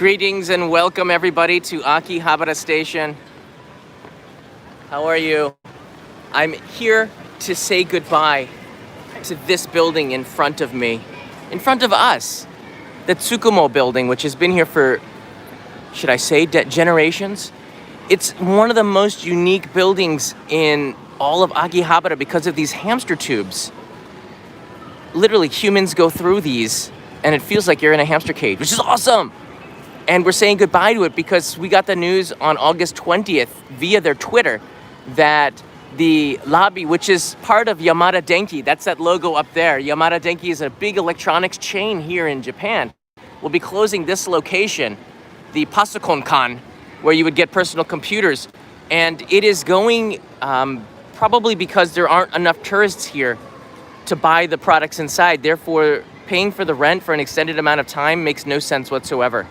Greetings and welcome everybody to Akihabara Station. How are you? I'm here to say goodbye to this building in front of me, in front of us. The Tsukumo building, which has been here for, should I say, generations? It's one of the most unique buildings in all of Akihabara because of these hamster tubes. Literally, humans go through these and it feels like you're in a hamster cage, which is awesome. And we're saying goodbye to it because we got the news on August 20th via their Twitter that the lobby, which is part of Yamada Denki, that's that logo up there. Yamada Denki is a big electronics chain here in Japan. Will be closing this location, the Pasokon-kan, where you would get personal computers. And it is going probably because there aren't enough tourists here to buy the products inside. Therefore, paying for the rent for an extended amount of time makes no sense whatsoever.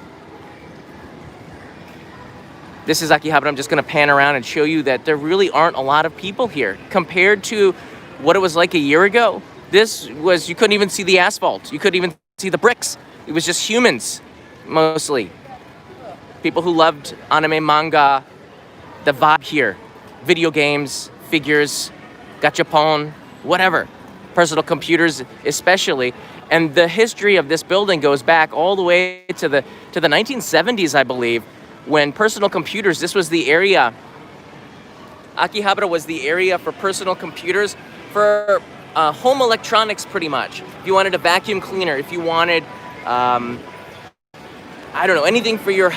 This is Akihabara. I'm just going to pan around and show you that there really aren't a lot of people here. Compared to what it was like a year ago, you couldn't even see the asphalt. You couldn't even see the bricks. It was just humans, mostly. People who loved anime, manga, the vibe here. Video games, figures, gachapon, whatever. Personal computers especially. And the history of this building goes back all the way to the 1970s, I believe. When personal computers, this was the area, Akihabara was the area for personal computers, for home electronics pretty much. If you wanted a vacuum cleaner, if you wanted, I don't know, anything for your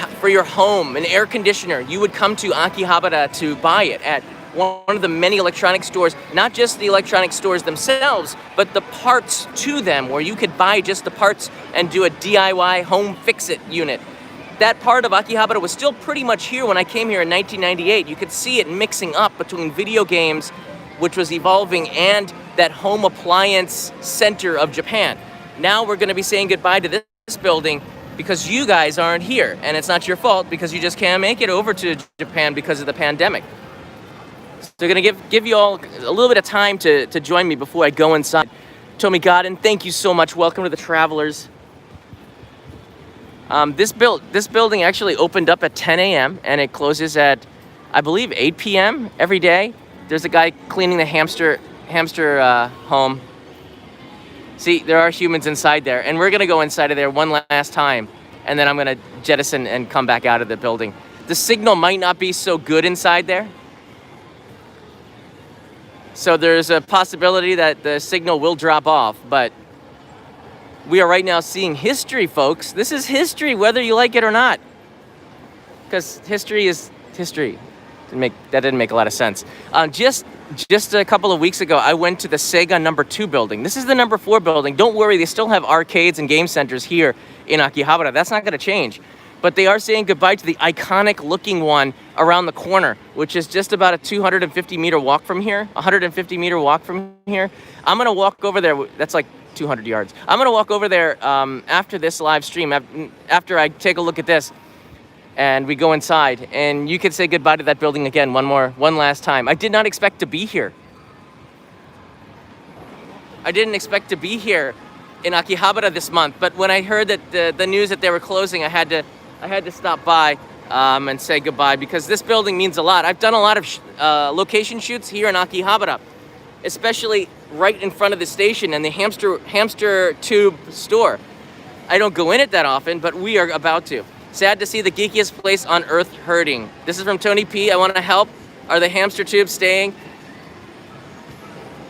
home, an air conditioner, you would come to Akihabara to buy it at one of the many electronic stores, not just the electronic stores themselves, but the parts to them, where you could buy just the parts and do a DIY home fix-it unit. That part of Akihabara was still pretty much here when I came here in 1998. You could see it mixing up between video games, which was evolving, and that home appliance center of Japan. Now we're going to be saying goodbye to this building because you guys aren't here. And it's not your fault because you just can't make it over to Japan because of the pandemic. So I'm going to give you all a little bit of time to join me before I go inside. Tomi Godin, thank you so much. Welcome to the Travelers. This building actually opened up at 10 a.m. and it closes at, I believe, 8 p.m. every day. There's a guy cleaning the hamster home. See, there are humans inside there, and we're gonna go inside of there one last time, and then I'm gonna jettison and come back out of the building. The signal might not be so good inside there, so there's a possibility that the signal will drop off, but we are right now seeing history, folks. This is history, whether you like it or not. Because history is history. That didn't make a lot of sense. Just a couple of weeks ago, I went to the Sega number 2 building. This is the number 4 building. Don't worry, they still have arcades and game centers here in Akihabara. That's not gonna change. But they are saying goodbye to the iconic looking one around the corner, which is just about a 250 meter walk from here, 150 meter walk from here. I'm gonna walk over there. That's like 200 yards. I'm gonna walk over there after this live stream, after I take a look at this and we go inside, and you can say goodbye to that building again one last time. I did not expect to be here. I didn't expect to be here in Akihabara this month, but when I heard that the news that they were closing, I had to stop by and say goodbye because this building means a lot. I've done a lot of location shoots here in Akihabara, especially right in front of the station and the hamster tube store. I don't go in it that often, but we are about to. Sad to see the geekiest place on earth hurting. This is from Tony P. I want to help. Are the hamster tubes staying?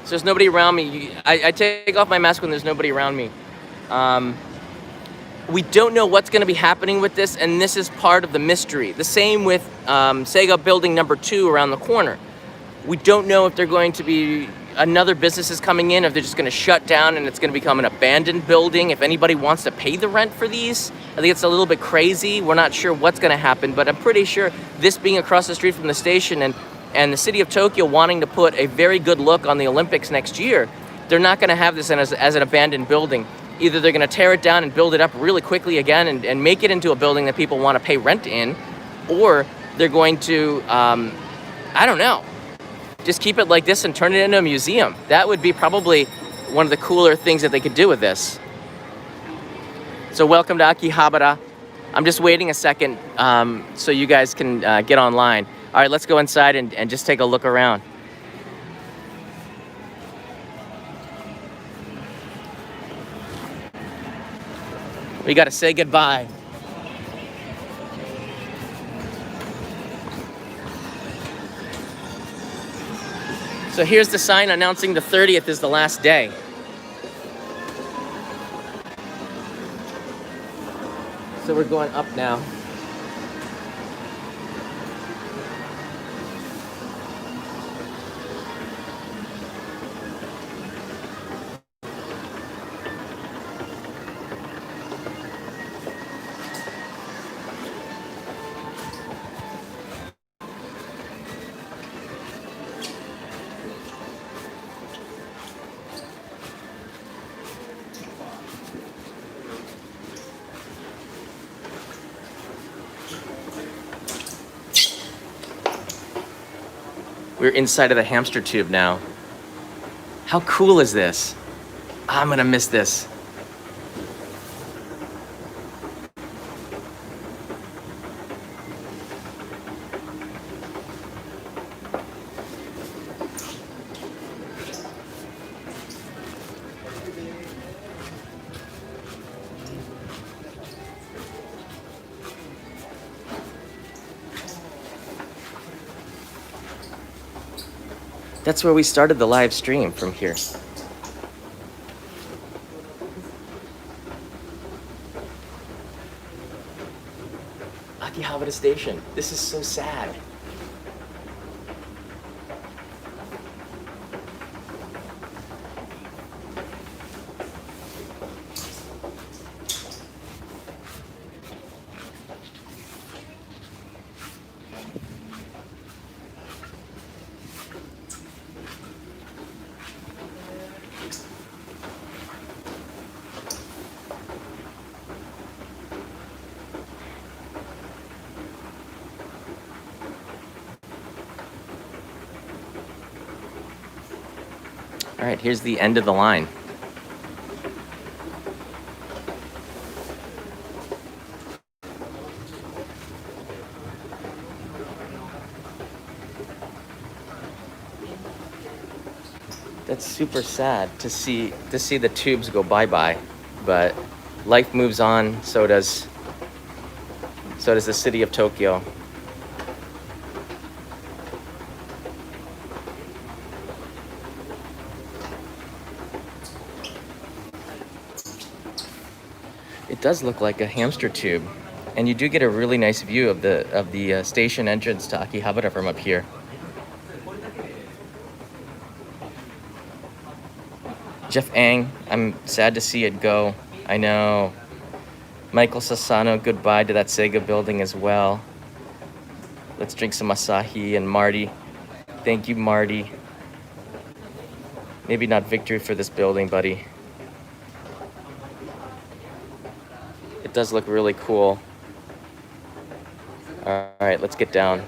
So there's nobody around me. I take off my mask when there's nobody around me. We don't know what's going to be happening with this, and this is part of the mystery. The same with Sega building number 2 around the corner. We don't know if they're going to be another business is coming in, if they're just going to shut down and it's going to become an abandoned building. If anybody wants to pay the rent for these, I think it's a little bit crazy. We're not sure what's going to happen, but I'm pretty sure this being across the street from the station and the city of Tokyo wanting to put a very good look on the Olympics next year, they're not going to have this as an abandoned building. Either they're going to tear it down and build it up really quickly again and make it into a building that people want to pay rent in, or they're going to, I don't know, just keep it like this and turn it into a museum. That would be probably one of the cooler things that they could do with this. So welcome to Akihabara. I'm just waiting a second so you guys can get online. All right, let's go inside and just take a look around. We gotta say goodbye. So here's the sign announcing the 30th is the last day. So we're going up now. We're inside of the hamster tube now. How cool is this? I'm gonna miss this. That's where we started the live stream, from here. Akihabara Station. This is so sad. All right, here's the end of the line. That's super sad to see the tubes go bye-bye, but life moves on. So does the city of Tokyo. It does look like a hamster tube, and you do get a really nice view of the station entrance to Akihabara from up here. Jeff Ang, I'm sad to see it go. I know. Michael Sasano, goodbye to that Sega building as well. Let's drink some Asahi. And Marty, thank you, Marty. Maybe not victory for this building, buddy. It does look really cool. All right, let's get down.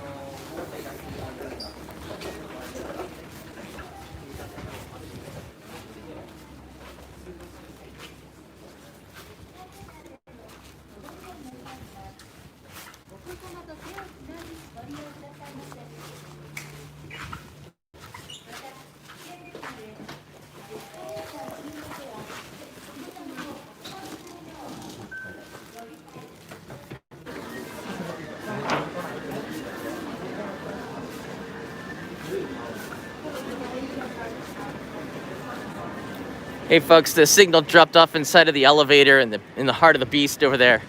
Hey folks, the signal dropped off inside of the elevator in the heart of the beast over there.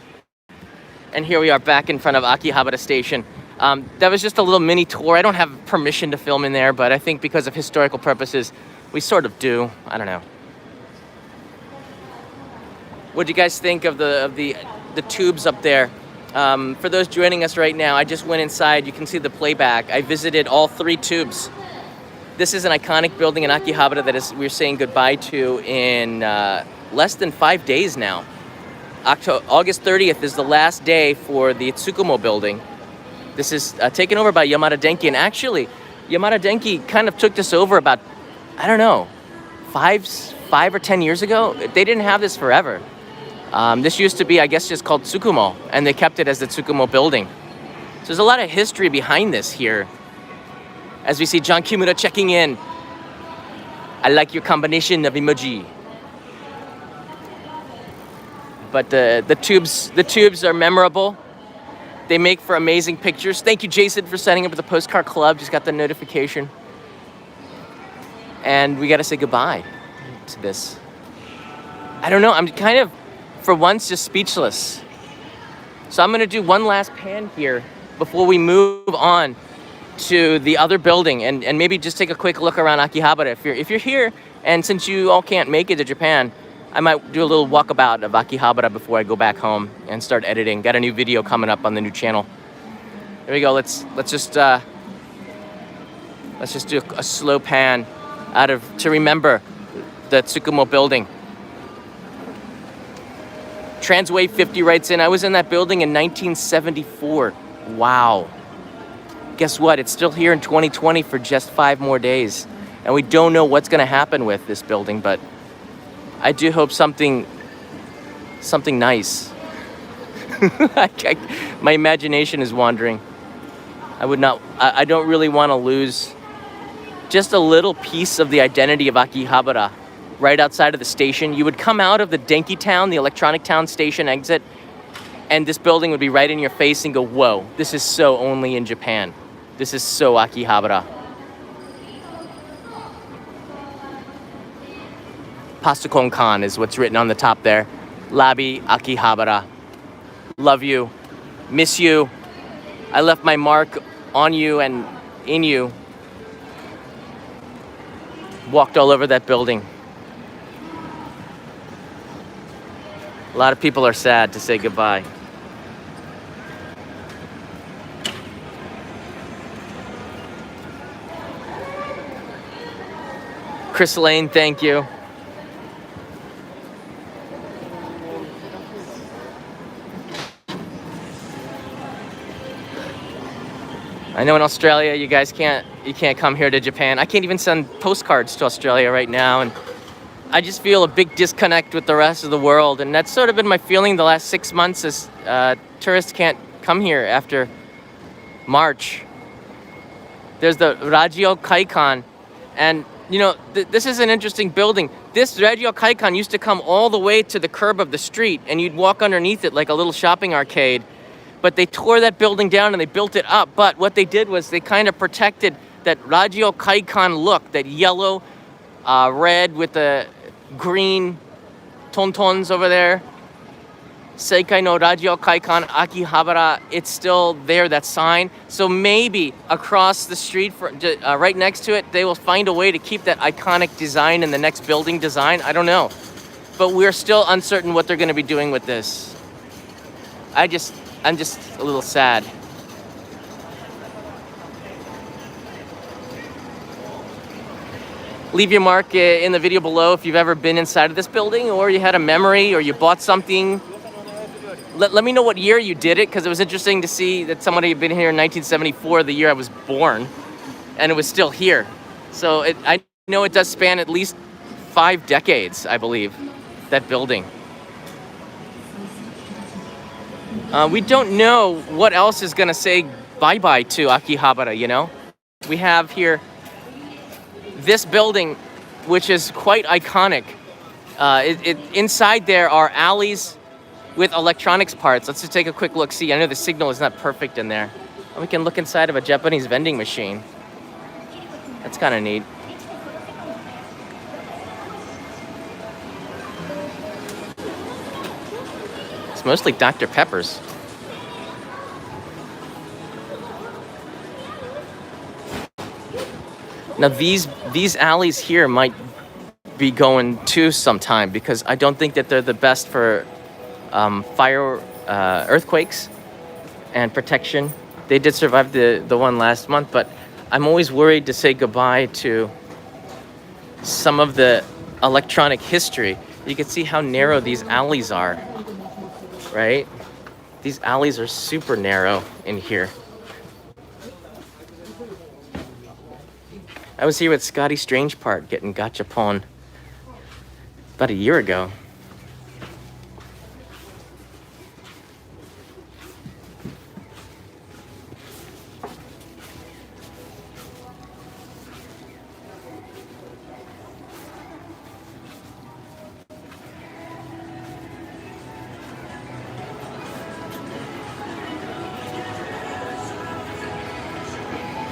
And here we are back in front of Akihabara Station. That was just a little mini tour. I don't have permission to film in there, but I think because of historical purposes, we sort of do. I don't know. What do you guys think of the tubes up there? For those joining us right now, I just went inside. You can see the playback. I visited all 3 tubes. This is an iconic building in Akihabara that we're saying goodbye to in less than 5 days now. August 30th is the last day for the Tsukumo building. This is taken over by Yamada Denki, and actually, Yamada Denki kind of took this over about, I don't know, 5 or 10 years ago. They didn't have this forever. This used to be, I guess, just called Tsukumo, and they kept it as the Tsukumo building. So there's a lot of history behind this here. As we see John Kimura checking in. I like your combination of emoji. But the tubes are memorable. They make for amazing pictures. Thank you, Jason, for setting up with the Postcard Club. Just got the notification. And we got to say goodbye to this. I don't know. I'm kind of, for once, just speechless. So I'm going to do one last pan here before we move on to the other building, and maybe just take a quick look around Akihabara. If you're here, and since you all can't make it to Japan, I might do a little walkabout of Akihabara before I go back home and start editing. Got a new video coming up on the new channel. There we go. Let's just do a slow pan to remember the Tsukumo building. Transwave 50 writes in, I was in that building in 1974. Wow. Guess what? It's still here in 2020 for just 5 more days. And we don't know what's going to happen with this building, but I do hope something nice. My imagination is wandering. I don't really want to lose just a little piece of the identity of Akihabara right outside of the station. You would come out of the Denki Town, the Electronic Town station exit, and this building would be right in your face and go, whoa, this is so only in Japan. This is so Akihabara. Pastakon Kan is what's written on the top there. Labi Akihabara. Love you. Miss you. I left my mark on you and in you. Walked all over that building. A lot of people are sad to say goodbye. Chris Lane, thank you. I know in Australia you guys can't come here to Japan. I can't even send postcards to Australia right now, and I just feel a big disconnect with the rest of the world, and that's sort of been my feeling the last 6 months as tourists can't come here after March. There's the Radio Kaikan, and you know, this is an interesting building. This Radio Kaikan used to come all the way to the curb of the street, and you'd walk underneath it like a little shopping arcade. But they tore that building down and they built it up. But what they did was they kind of protected that Radio Kaikan look, that yellow, red with the green tontons over there. Seikai no Radio Kaikan Akihabara, it's still there, that sign. So maybe across the street, right next to it, they will find a way to keep that iconic design in the next building design. I don't know. But we're still uncertain what they're going to be doing with this. I'm just a little sad. Leave your mark in the video below if you've ever been inside of this building, or you had a memory, or you bought something. Let me know what year you did it, because it was interesting to see that somebody had been here in 1974, the year I was born, and it was still here. So I know it does span at least 5 decades, I believe, that building. We don't know what else is going to say bye-bye to Akihabara, you know? We have here this building, which is quite iconic. Inside there are alleys with electronics parts. Let's just take a quick look. See, I know the signal is not perfect in there. We can look inside of a Japanese vending machine. That's kind of neat. It's mostly Dr. Pepper's. Now these alleys here might be going too sometime, because I don't think that they're the best for fire, earthquakes and protection. They did survive the one last month, but I'm always worried to say goodbye to some of the electronic history. You can see how narrow these alleys are, right? These alleys are super narrow in here. I was here with Scotty Strangepart getting gachapon about a year ago.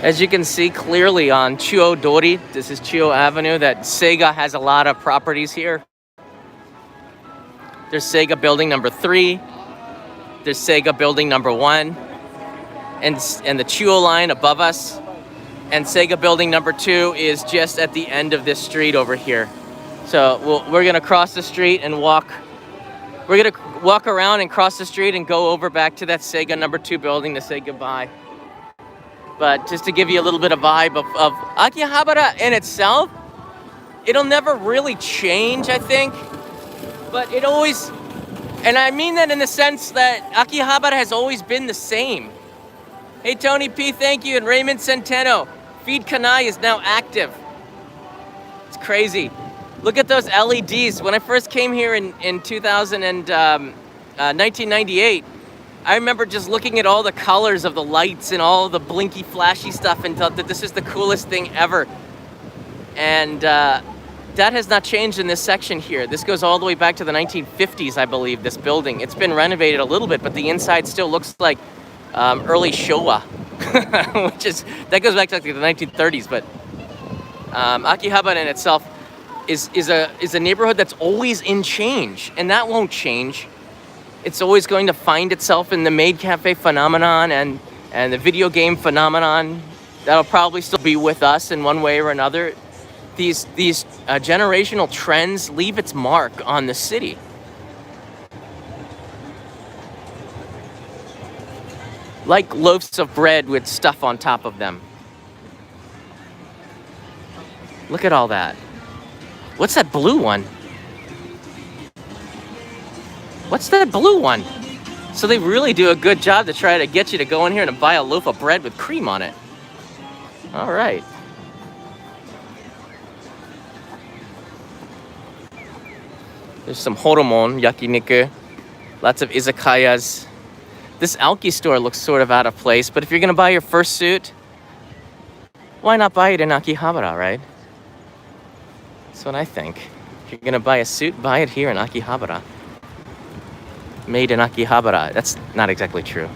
As you can see clearly on Chuo Dori, this is Chuo Avenue, that Sega has a lot of properties here. There's Sega building number 3. There's Sega building number 1. And the Chuo line above us. And Sega building number 2 is just at the end of this street over here. So we're gonna cross the street and walk. We're gonna walk around and cross the street and go over back to that Sega number 2 building to say goodbye. But just to give you a little bit of vibe of Akihabara in itself, it'll never really change, I think. But it always, and I mean that in the sense that Akihabara has always been the same. Hey, Tony P, thank you. And Raymond Centeno, Feed Kanai is now active. It's crazy. Look at those LEDs. When I first came here in 1998, I remember just looking at all the colors of the lights and all the blinky, flashy stuff and thought that this is the coolest thing ever. And that has not changed in this section here. This goes all the way back to the 1950s, I believe, this building. It's been renovated a little bit, but the inside still looks like early Showa, that goes back to like the 1930s. But Akihabara in itself is a neighborhood that's always in change, and that won't change. It's always going to find itself in the maid cafe phenomenon and the video game phenomenon. That'll probably still be with us in one way or another. These generational trends leave its mark on the city. Like loaves of bread with stuff on top of them. Look at all that. What's that blue one? What's that blue one? So they really do a good job to try to get you to go in here and buy a loaf of bread with cream on it. All right. There's some horomon, yakiniku. Lots of izakayas. This Alki store looks sort of out of place, but if you're gonna buy your first suit, why not buy it in Akihabara, right? That's what I think. If you're gonna buy a suit, buy it here in Akihabara. Made in Akihabara. That's not exactly true.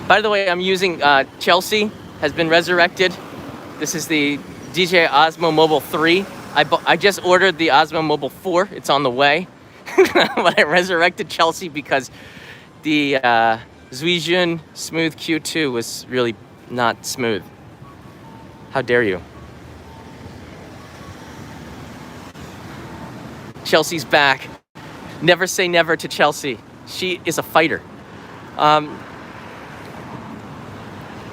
By the way, I'm using Chelsea has been resurrected. This is the DJI Osmo Mobile 3. I just ordered the Osmo Mobile 4. It's on the way. But I resurrected Chelsea because the Zuijun Smooth Q2 was really not smooth. How dare you? Chelsea's back. Never say never to Chelsea. She is a fighter.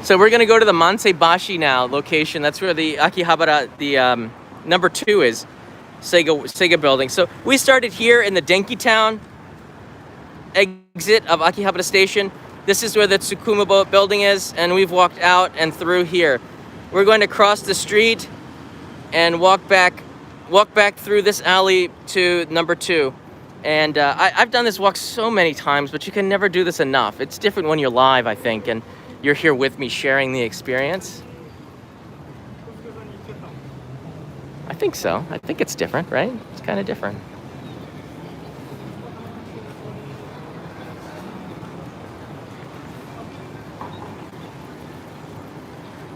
So we're gonna go to the Mansebashi now location. That's where the Akihabara, the number 2 is, Sega building. So we started here in the Denki Town exit of Akihabara Station. This is where the Tsukumo building is, and we've walked out and through here. We're going to cross the street and walk back through this alley to number 2. And I've done this walk so many times, but you can never do this enough. It's different when you're live, I think, and you're here with me sharing the experience. I think so. I think it's different, right? It's kind of different.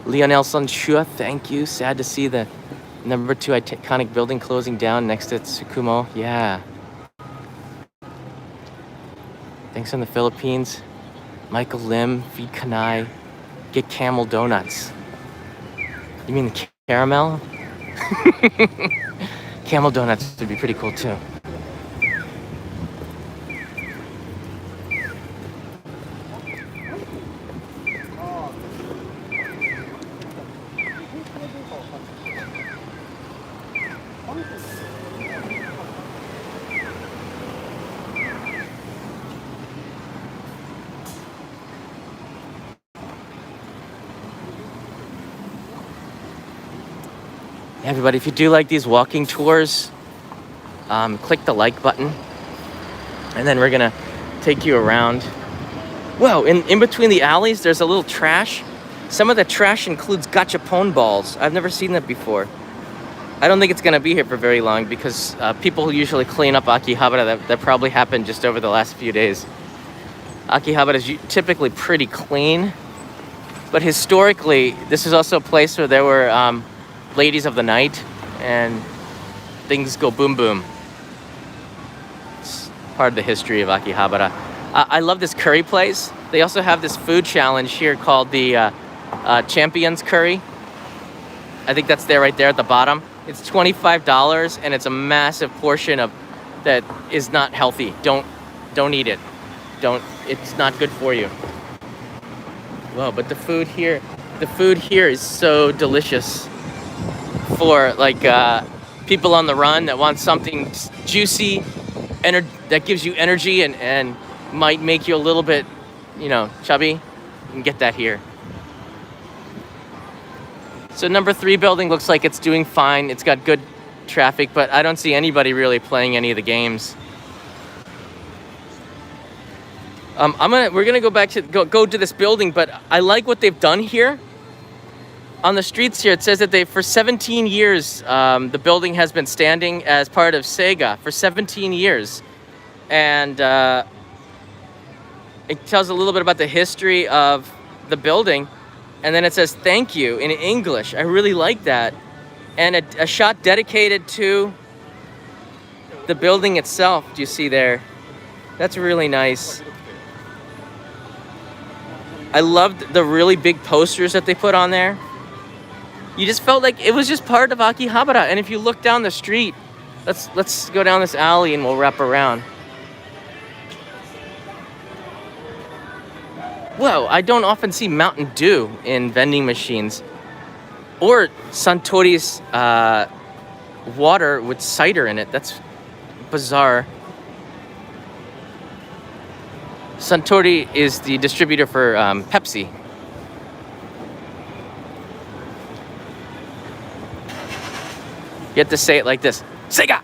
Lionel Sanshua, thank you. Sad to see the number 2 iconic building closing down next to Tsukumo. Yeah. Thanks in the Philippines. Michael Lim, Feed Kanai, get camel donuts. You mean the caramel? Camel donuts would be pretty cool too. Everybody, if you do like these walking tours, click the like button, and then we're gonna take you around. Whoa, in between the alleys, there's a little trash. Some of the trash includes gachapon balls. I've never seen that before. I don't think it's gonna be here for very long because people usually clean up Akihabara. That probably happened just over the last few days. Akihabara is typically pretty clean, but historically, this is also a place where there were ladies of the night, and things go boom boom. It's part of the history of Akihabara. I love this curry place. They also have this food challenge here called the Champions Curry. I think that's there right there at the bottom. It's $25, and it's a massive portion of that is not healthy. Don't eat it. It's not good for you. Whoa, but the food here is so delicious for like people on the run that want something juicy, that gives you energy and might make you a little bit, chubby. You can get that here. So number 3 building looks like it's doing fine. It's got good traffic, but I don't see anybody really playing any of the games. We're gonna go back to go to this building, but I like what they've done here. On the streets here, it says that for 17 years, the building has been standing as part of Sega for 17 years, and it tells a little bit about the history of the building, and then it says thank you in English. I really like that, and a shot dedicated to the building itself. Do you see there? That's really nice. I loved the really big posters that they put on there. You just felt like it was just part of Akihabara. And if you look down the street, let's go down this alley and we'll wrap around. Whoa, I don't often see Mountain Dew in vending machines. Or Suntory's water with cider in it. That's bizarre. Suntory is the distributor for Pepsi. You have to say it like this. Sega!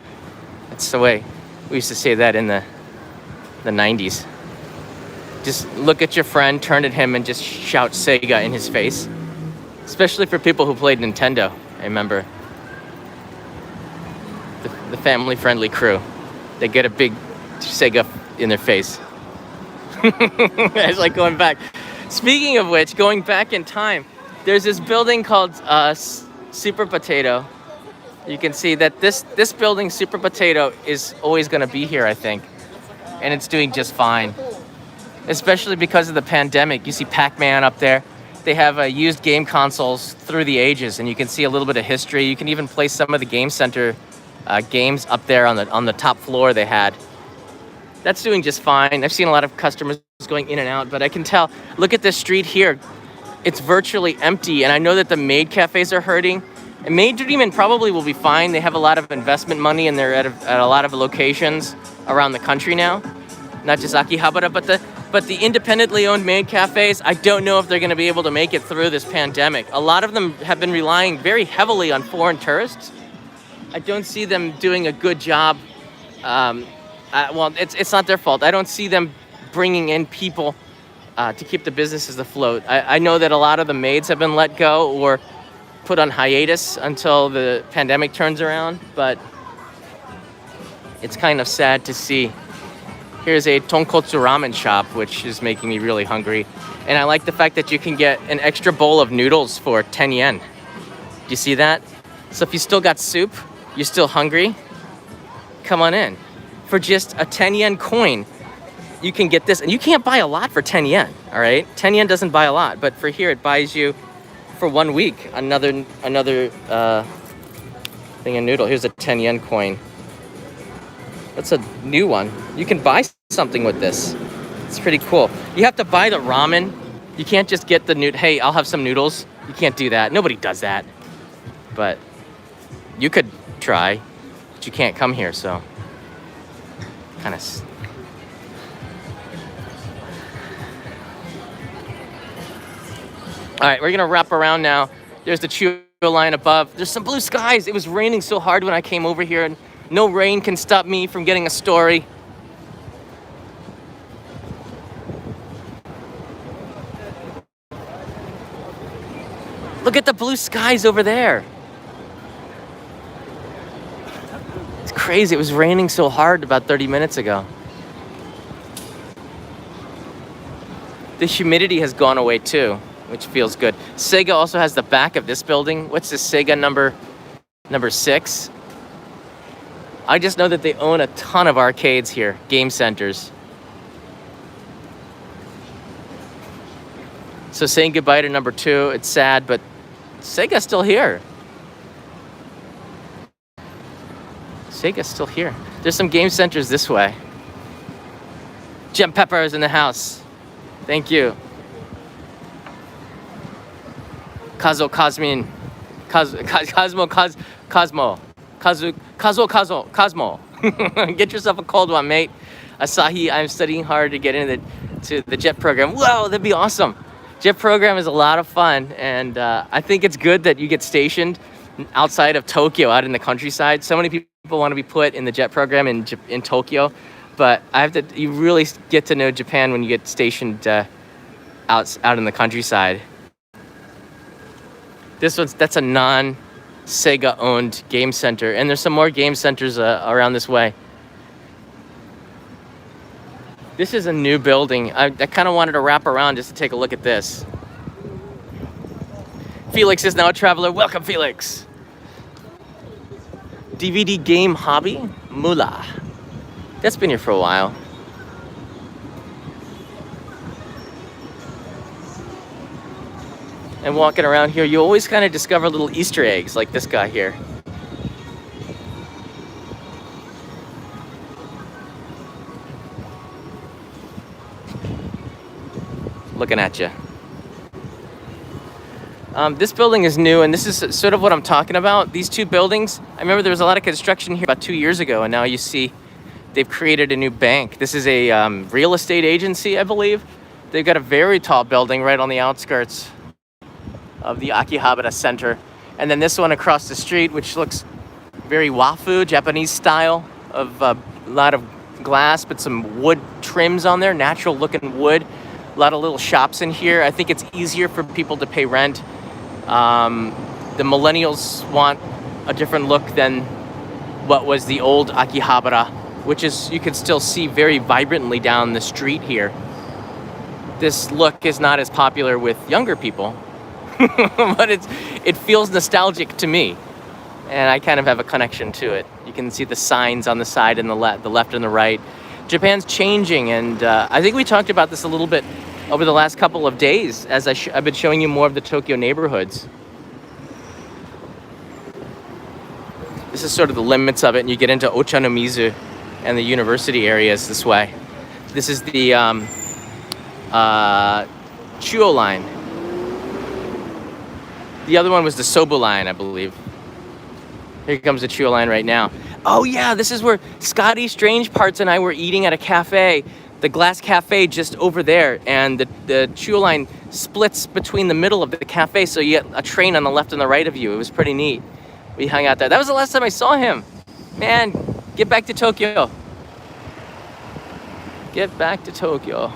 That's the way we used to say that in the 90s. Just look at your friend, turn at him, and just shout Sega in his face. Especially for people who played Nintendo, I remember. The family-friendly crew. They get a big Sega in their face. It's like going back. Speaking of which, going back in time, there's this building called Super Potato. You can see that this building, Super Potato, is always going to be here, I think. And it's doing just fine. Especially because of the pandemic. You see Pac-Man up there. They have used game consoles through the ages, and you can see a little bit of history. You can even play some of the Game Center games up there on the top floor they had. That's doing just fine. I've seen a lot of customers going in and out, but I can tell. Look at this street here. It's virtually empty, and I know that the maid cafes are hurting. And Maid Dream probably will be fine. They have a lot of investment money, and they're at a lot of locations around the country now. Not just Akihabara, but the independently owned maid cafes, I don't know if they're going to be able to make it through this pandemic. A lot of them have been relying very heavily on foreign tourists. I don't see them doing a good job. Well, it's not their fault. I don't see them bringing in people to keep the businesses afloat. I know that a lot of the maids have been let go or put on hiatus until the pandemic turns around, but it's kind of sad to see. Here's a tonkotsu ramen shop, which is making me really hungry. And I like the fact that you can get an extra bowl of noodles for 10 yen. Do you see that? So if you still got soup, you're still hungry, come on in. For just a 10 yen coin, you can get this. And you can't buy a lot for 10 yen, all right? 10 yen doesn't buy a lot, but for here it buys you for 1 week another thing of noodle. Here's a 10 yen coin. That's a new one. You can buy something with this. It's pretty cool. You have to buy the ramen. You can't just get the hey, I'll have some noodles. You can't do that. Nobody does that. But you could try, but you can't come here, so kind of. All right, we're gonna wrap around now. There's the Chuo line above. There's some blue skies. It was raining so hard when I came over here, and no rain can stop me from getting a story. Look at the blue skies over there. It's crazy. It was raining so hard about 30 minutes ago. The humidity has gone away too, which feels good. Sega also has the back of this building. What's this, Sega number 6? I just know that they own a ton of arcades here, game centers. So saying goodbye to number 2, it's sad, but Sega's still here. Sega's still here. There's some game centers this way. Gem Pepper is in the house. Thank you. Cosmo. Get yourself a cold one, mate. Asahi, I'm studying hard to get into the JET program. Whoa, that'd be awesome. JET program is a lot of fun, and I think it's good that you get stationed outside of Tokyo, out in the countryside. So many people want to be put in the JET program in Tokyo, but you really get to know Japan when you get stationed out in the countryside. That's a non-Sega owned game center, and there's some more game centers around this way. This is a new building. I kind of wanted to wrap around just to take a look at this. Felix is now a traveler. Welcome, Felix. DVD game hobby? Mula. That's been here for a while. And walking around here, you always kind of discover little Easter eggs like this guy here. Looking at you. This building is new, and this is sort of what I'm talking about. These two buildings, I remember there was a lot of construction here about 2 years ago, and now you see they've created a new bank. This is a real estate agency, I believe. They've got a very tall building right on the outskirts of the Akihabara Center. And then this one across the street, which looks very wafu, Japanese style, of a lot of glass, but some wood trims on there, natural looking wood. A lot of little shops in here. I think it's easier for people to pay rent. The millennials want a different look than what was the old Akihabara, which is, you can still see very vibrantly down the street here. This look is not as popular with younger people, but it feels nostalgic to me, and I kind of have a connection to it. You can see the signs on the side and the left and the right. Japan's changing, and I think we talked about this a little bit over the last couple of days as I've been showing you more of the Tokyo neighborhoods. This is sort of the limits of it, and you get into Ochanomizu and the university areas this way. This is the Chuo line. The other one was the Sobu line, I believe. Here comes the Chuo line right now. Oh yeah, this is where Scotty Strange Parts and I were eating at a cafe, the Glass Cafe just over there, and the Chuo line splits between the middle of the cafe, so you get a train on the left and the right of you. It was pretty neat. We hung out there. That was the last time I saw him. Man, get back to Tokyo. Get back to Tokyo.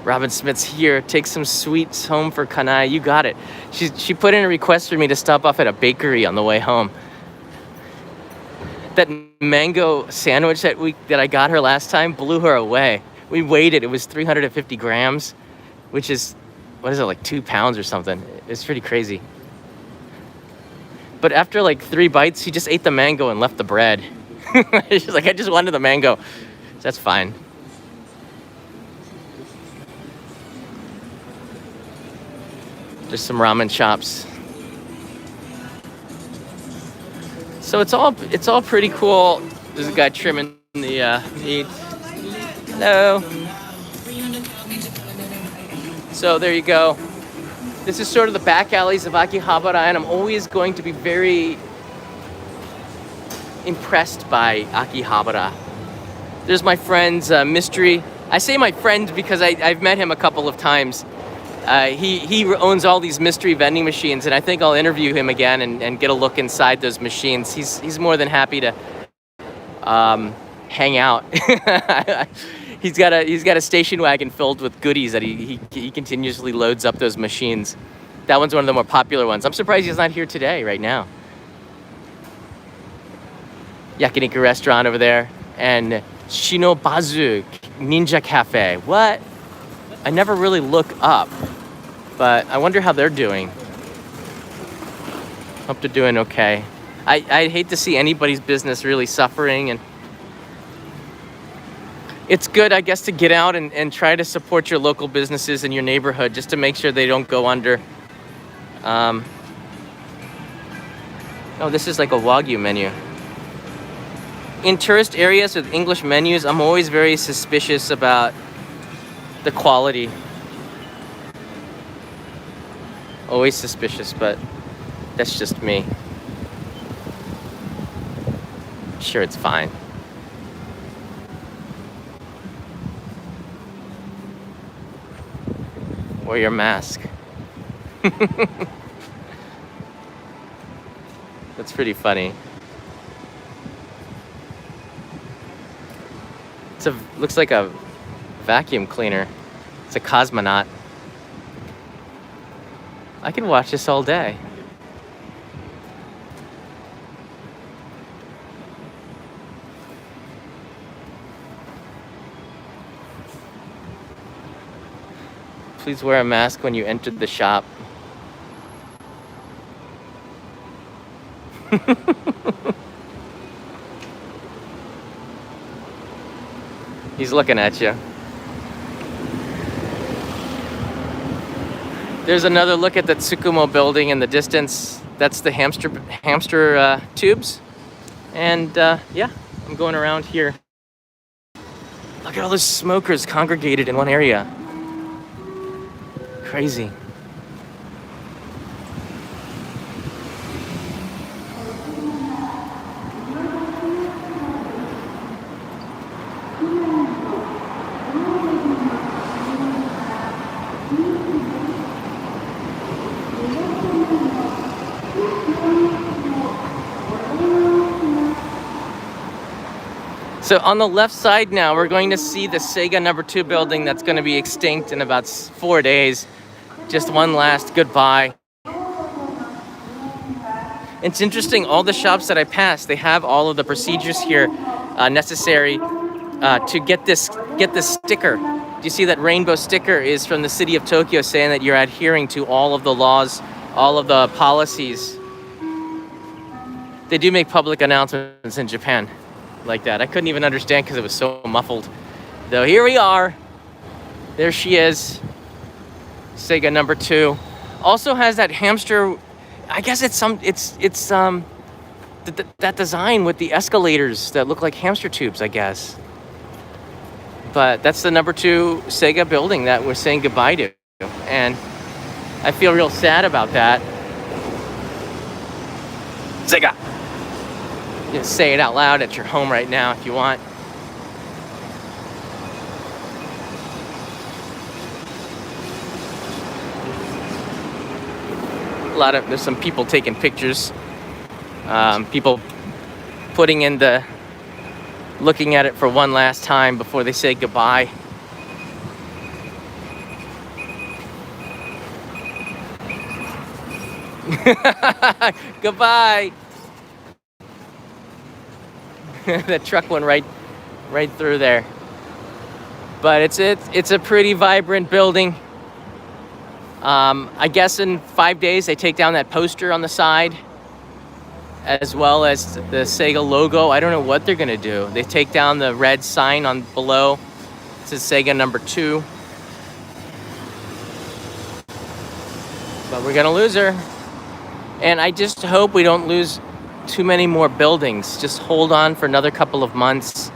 Robin Smith's here. Take some sweets home for Kanai. You got it. She put in a request for me to stop off at a bakery on the way home. That mango sandwich that I got her last time blew her away. We weighed it. It was 350 grams, which is, what is it, like 2 pounds or something. It's pretty crazy. But after like 3 bites, she just ate the mango and left the bread. She's like, I just wanted the mango. That's fine. There's some ramen shops. So it's all pretty cool. There's a guy trimming the meat. Hello. So there you go. This is sort of the back alleys of Akihabara, and I'm always going to be very impressed by Akihabara. There's my friend's Mystery. I say my friend because I've met him a couple of times. He owns all these mystery vending machines, and I think I'll interview him again and get a look inside those machines. He's more than happy to hang out. He's got a station wagon filled with goodies that he continuously loads up those machines. That one's one of the more popular ones. I'm surprised he's not here today, right now. yakiniku restaurant over there, and Shinobazu Ninja Cafe. What? I never really look up, but I wonder how they're doing. Hope they're doing okay. I hate to see anybody's business really suffering, and it's good, I guess, to get out and try to support your local businesses in your neighborhood just to make sure they don't go under. Oh, this is like a Wagyu menu. In tourist areas with English menus, I'm always very suspicious about the quality. Always suspicious, but that's just me. I'm sure it's fine. Wear your mask. That's pretty funny. Looks like a vacuum cleaner. It's a cosmonaut. I could watch this all day. Please wear a mask when you enter the shop. He's looking at you. There's another look at the Tsukumo building in the distance. That's the hamster tubes. And yeah, I'm going around here. Look at all those smokers congregated in one area. Crazy. So on the left side now, we're going to see the Sega #2 building that's going to be extinct in about 4 days. Just one last goodbye. It's interesting, all the shops that I passed, they have all of the procedures here necessary to get this sticker. Do you see that rainbow sticker is from the city of Tokyo saying that you're adhering to all of the laws, all of the policies. They do make public announcements in Japan like that. I couldn't even understand because it was so muffled. Though here we are. There she is. Sega #2. Also has that hamster. I guess it's that design with the escalators that look like hamster tubes, I guess. But that's the #2 Sega building that we're saying goodbye to. And I feel real sad about that. Sega! You can say it out loud at your home right now if you want. There's some people taking pictures. People putting in looking at it for one last time before they say goodbye. Goodbye. That truck went right through there. But it's a pretty vibrant building. I guess in 5 days they take down that poster on the side, as well as the Sega logo. I don't know what they're gonna do. They take down the red sign on below. It says Sega #2. But we're gonna lose her. And I just hope we don't lose too many more buildings. Just hold on for another couple of months.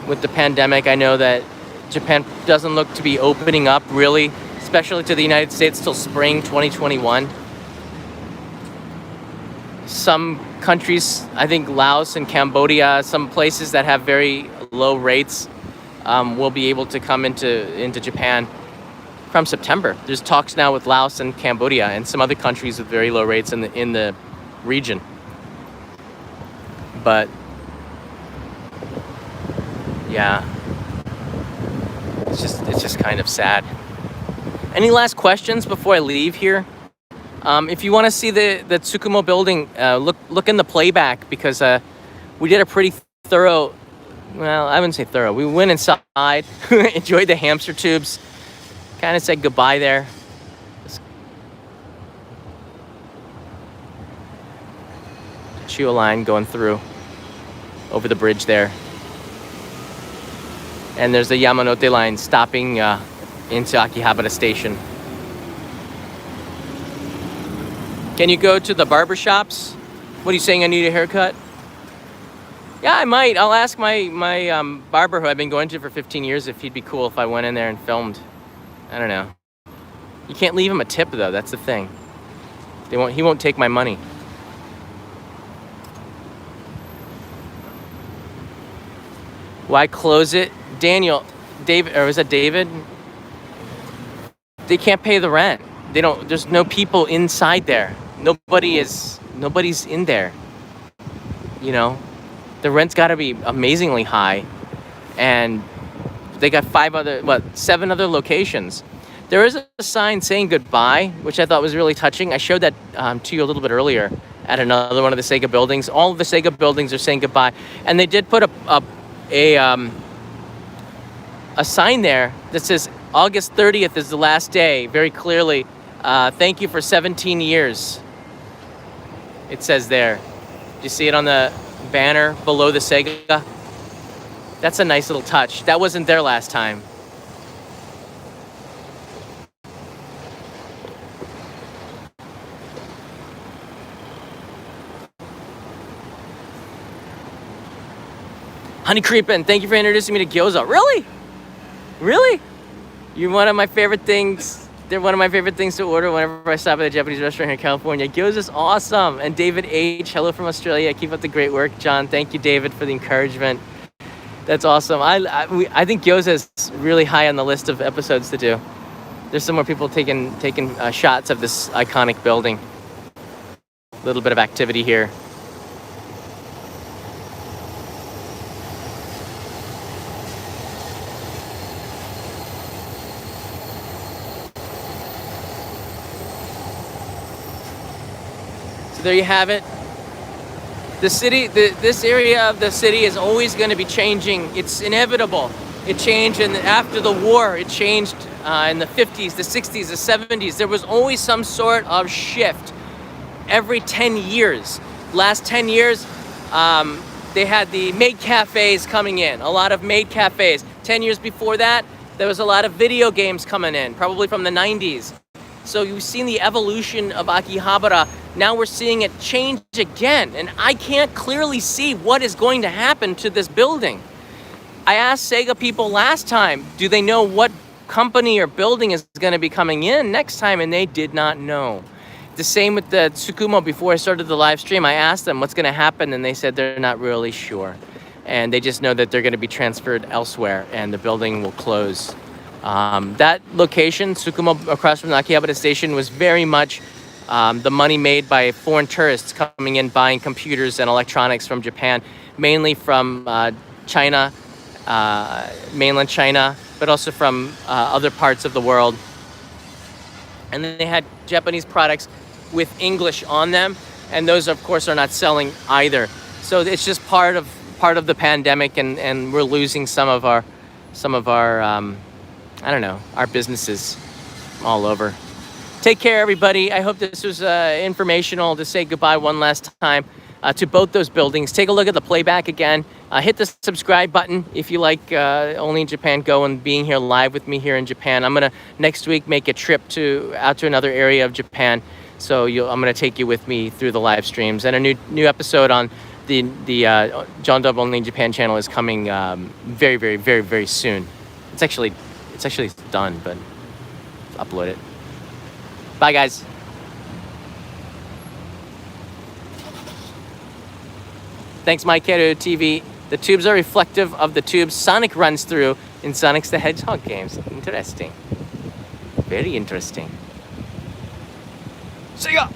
With the pandemic, I know that Japan doesn't look to be opening up really, especially to the United States, till spring 2021. Some countries, I think Laos and Cambodia, some places that have very low rates, will be able to come into Japan from September. There's talks now with Laos and Cambodia and some other countries with very low rates in the region. But yeah, it's just kind of sad. Any last questions before I leave here? If you want to see the Tsukumo building, look in the playback, because we did a pretty thorough, well, I wouldn't say thorough. We went inside, enjoyed the hamster tubes, kind of said goodbye there. Chuo line going through over the bridge there. And there's the Yamanote line stopping into Akihabara Station. Can you go to the barber shops? What are you saying, I need a haircut? Yeah, I might. I'll ask my barber, who I've been going to for 15 years, if he'd be cool if I went in there and filmed. I don't know. You can't leave him a tip, though. That's the thing. He won't take my money. Why close it? David, or was that David? They can't pay the rent. There's no people inside there. Nobody's in there. You know, the rent's got to be amazingly high, and they got 7 other locations. There is a sign saying goodbye, which I thought was really touching. I showed that to you a little bit earlier at another one of the Sega buildings. All of the Sega buildings are saying goodbye, and they did put a sign there that says August 30th is the last day, very clearly. Thank you for 17 years. It says there. Do you see it on the banner below the Sega? That's a nice little touch. That wasn't there last time. Honey Creepin', thank you for introducing me to gyoza. Really? Really? You're one of my favorite things. They're one of my favorite things to order whenever I stop at a Japanese restaurant here in California. Gyoza's awesome. And David H., hello from Australia. Keep up the great work, John. Thank you, David, for the encouragement. That's awesome. I think gyoza is really high on the list of episodes to do. There's some more people taking shots of this iconic building. A little bit of activity here. There you have it. The city, this area of the city is always going to be changing. It's inevitable. It changed after the war. It changed in the 50s, the 60s, the 70s. There was always some sort of shift every 10 years. Last 10 years, they had the maid cafes coming in, a lot of maid cafes. 10 years before that, there was a lot of video games coming in, probably from the 90s. So you've seen the evolution of Akihabara. Now we're seeing it change again, and I can't clearly see what is going to happen to this building. I asked Sega people last time, do they know what company or building is going to be coming in next time, and they did not know. The same with the Tsukumo. Before I started the live stream, I asked them what's going to happen, and they said they're not really sure. And they just know that they're going to be transferred elsewhere, and the building will close. That location, Tsukumo, across from the Akihabara Station, was very much the money made by foreign tourists coming in, buying computers and electronics from Japan, mainly from China, mainland China, but also from other parts of the world. And then they had Japanese products with English on them, and those, of course, are not selling either. So it's just part of the pandemic, and we're losing some of our I don't know, our businesses all over. Take care, everybody. I hope this was informational to say goodbye one last time to both those buildings. Take a look at the playback again. Hit the subscribe button if you like Only in Japan Go and being here live with me here in Japan. I'm going to next week make a trip out to another area of Japan. So I'm going to take you with me through the live streams. And a new episode on the John Dove Only in Japan channel is coming very, very, very, very soon. It's actually done, but upload it. Bye, guys. Thanks, Maikeru TV. The tubes are reflective of the tubes Sonic runs through in Sonic's the Hedgehog games. Interesting. Very interesting. See ya!